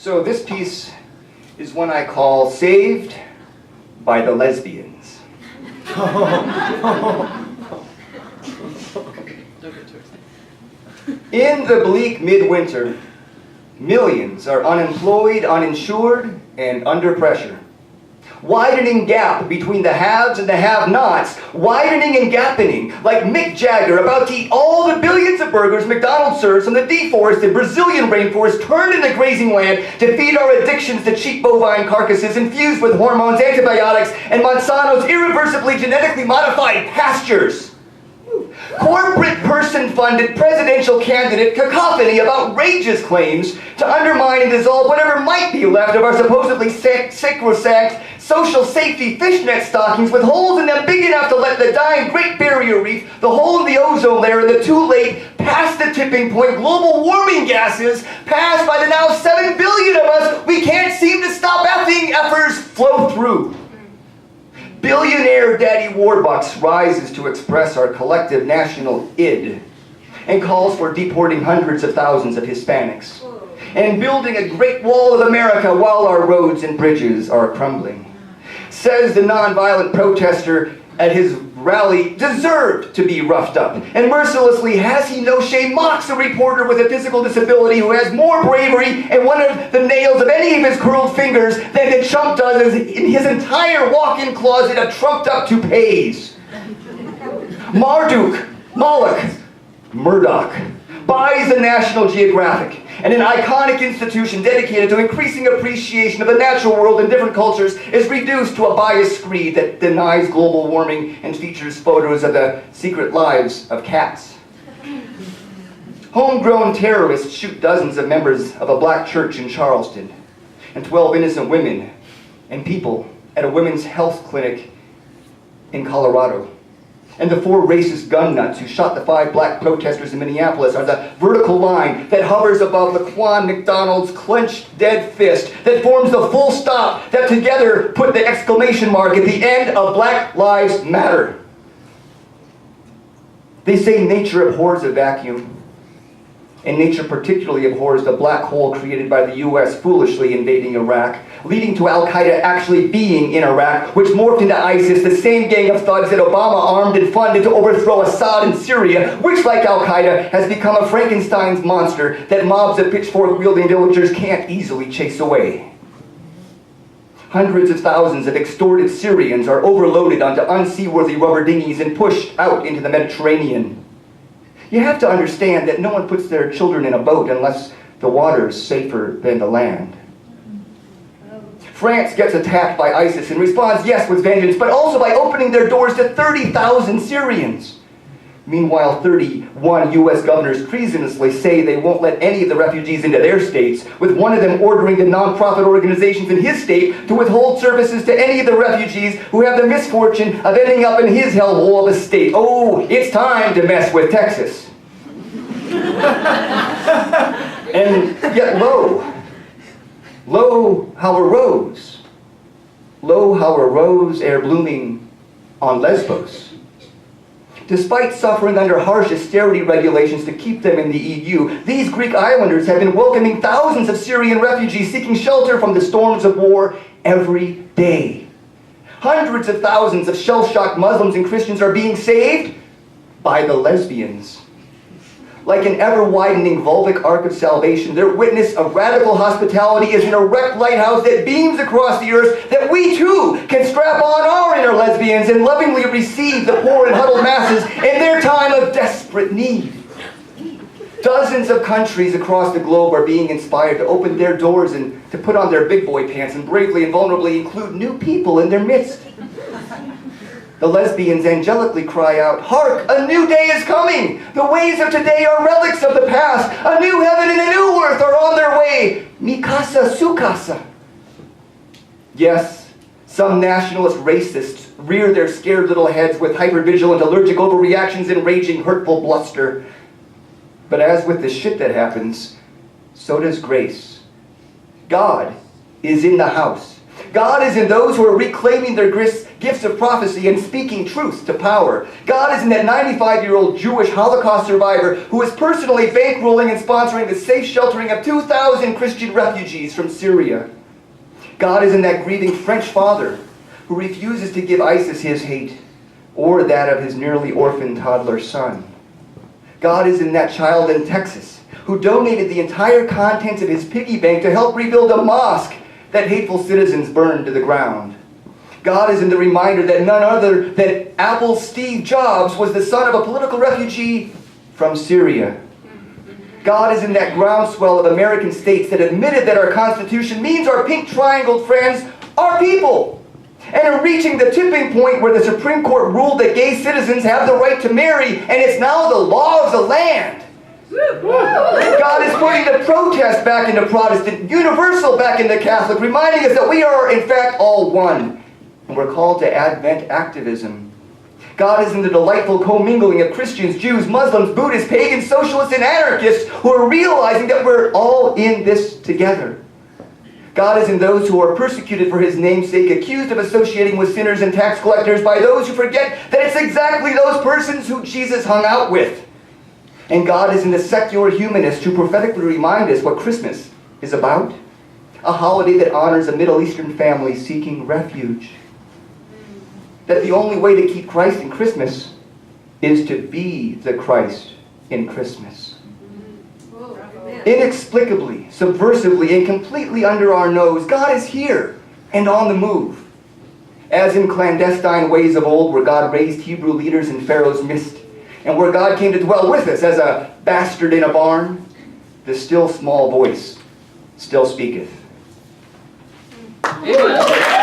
So this piece is one I call Saved by the Lesbians. In the bleak midwinter, millions are unemployed, uninsured, and under pressure. Widening gap between the haves and the have-nots, widening and gappening, like Mick Jagger about to eat all the billions of burgers McDonald's serves from the deforested Brazilian rainforest turned into grazing land to feed our addictions to cheap bovine carcasses infused with hormones, antibiotics, and Monsanto's irreversibly genetically modified pastures. Corporate person-funded presidential candidate cacophony of outrageous claims to undermine and dissolve whatever might be left of our supposedly sacrosanct social safety fishnet stockings with holes in them big enough to let the dying Great Barrier Reef, the hole in the ozone layer, and the too late, past the tipping point, global warming gases, passed by the now 7 billion of us we can't seem to stop effing effers flow through. Billionaire Daddy Warbucks rises to express our collective national id and calls for deporting hundreds of thousands of Hispanics and building a Great Wall of America while our roads and bridges are crumbling. Says the nonviolent protester at his rally deserved to be roughed up, and mercilessly, has he no shame, mocks a reporter with a physical disability who has more bravery in one of the nails of any of his curled fingers than the chump does in his entire walk-in closet of trumped-up toupees. Marduk, Moloch, Murdoch buys the National Geographic, and an iconic institution dedicated to increasing appreciation of the natural world in different cultures is reduced to a biased screed that denies global warming and features photos of the secret lives of cats. Homegrown terrorists shoot dozens of members of a black church in Charleston, and 12 innocent women and people at a women's health clinic in Colorado. And the 4 racist gun nuts who shot the 5 black protesters in Minneapolis are the vertical line that hovers above Laquan McDonald's clenched dead fist that forms the full stop that together put the exclamation mark at the end of Black Lives Matter. They say nature abhors a vacuum, and nature particularly abhors the black hole created by the U.S. foolishly invading Iraq, leading to Al-Qaeda actually being in Iraq, which morphed into ISIS, the same gang of thugs that Obama armed and funded to overthrow Assad in Syria, which, like Al-Qaeda, has become a Frankenstein's monster that mobs of pitchfork-wielding villagers can't easily chase away. Hundreds of thousands of extorted Syrians are overloaded onto unseaworthy rubber dinghies and pushed out into the Mediterranean. You have to understand that no one puts their children in a boat unless the water's safer than the land. France gets attacked by ISIS and responds, yes, with vengeance, but also by opening their doors to 30,000 Syrians. Meanwhile, 31 U.S. governors treasonously say they won't let any of the refugees into their states, with one of them ordering the nonprofit organizations in his state to withhold services to any of the refugees who have the misfortune of ending up in his hellhole of a state. Oh, it's time to mess with Texas. And yet lo, how a rose, ere blooming on Lesbos. Despite suffering under harsh austerity regulations to keep them in the EU, these Greek islanders have been welcoming thousands of Syrian refugees seeking shelter from the storms of war every day. Hundreds of thousands of shell-shocked Muslims and Christians are being saved by the lesbians. Like an ever-widening vulvic arc of salvation, their witness of radical hospitality is an erect lighthouse that beams across the earth that we too can strap on our inner lesbians and lovingly receive the poor and huddled masses in their time of desperate need. Dozens of countries across the globe are being inspired to open their doors and to put on their big boy pants and bravely and vulnerably include new people in their midst. The lesbians angelically cry out, "Hark, a new day is coming! The ways of today are relics of the past. A new heaven and a new earth are on their way. Mi casa, su casa." Yes, some nationalist racists rear their scared little heads with hypervigilant allergic overreactions and raging hurtful bluster. But as with the shit that happens, so does grace. God is in the house. God is in those who are reclaiming their gifts gifts of prophecy and speaking truth to power. God is in that 95-year-old Jewish Holocaust survivor who is personally bankrolling and sponsoring the safe sheltering of 2,000 Christian refugees from Syria. God is in that grieving French father who refuses to give ISIS his hate or that of his nearly orphaned toddler son. God is in that child in Texas who donated the entire contents of his piggy bank to help rebuild a mosque that hateful citizens burned to the ground. God is in the reminder that none other than Apple's Steve Jobs was the son of a political refugee from Syria. God is in that groundswell of American states that admitted that our Constitution means our pink triangled friends are people, and are reaching the tipping point where the Supreme Court ruled that gay citizens have the right to marry, and it's now the law of the land. God is putting the protest back into Protestant, universal back into Catholic, reminding us that we are in fact all one, and we're called to Advent activism. God is in the delightful commingling of Christians, Jews, Muslims, Buddhists, pagans, socialists, and anarchists who are realizing that we're all in this together. God is in those who are persecuted for his name's sake, accused of associating with sinners and tax collectors by those who forget that it's exactly those persons who Jesus hung out with. And God is in the secular humanists who prophetically remind us what Christmas is about, a holiday that honors a Middle Eastern family seeking refuge. That the only way to keep Christ in Christmas is to be the Christ in Christmas. Inexplicably, subversively, and completely under our nose, God is here and on the move. As in clandestine ways of old, where God raised Hebrew leaders in Pharaoh's midst, and where God came to dwell with us as a bastard in a barn, the still small voice still speaketh. Amen.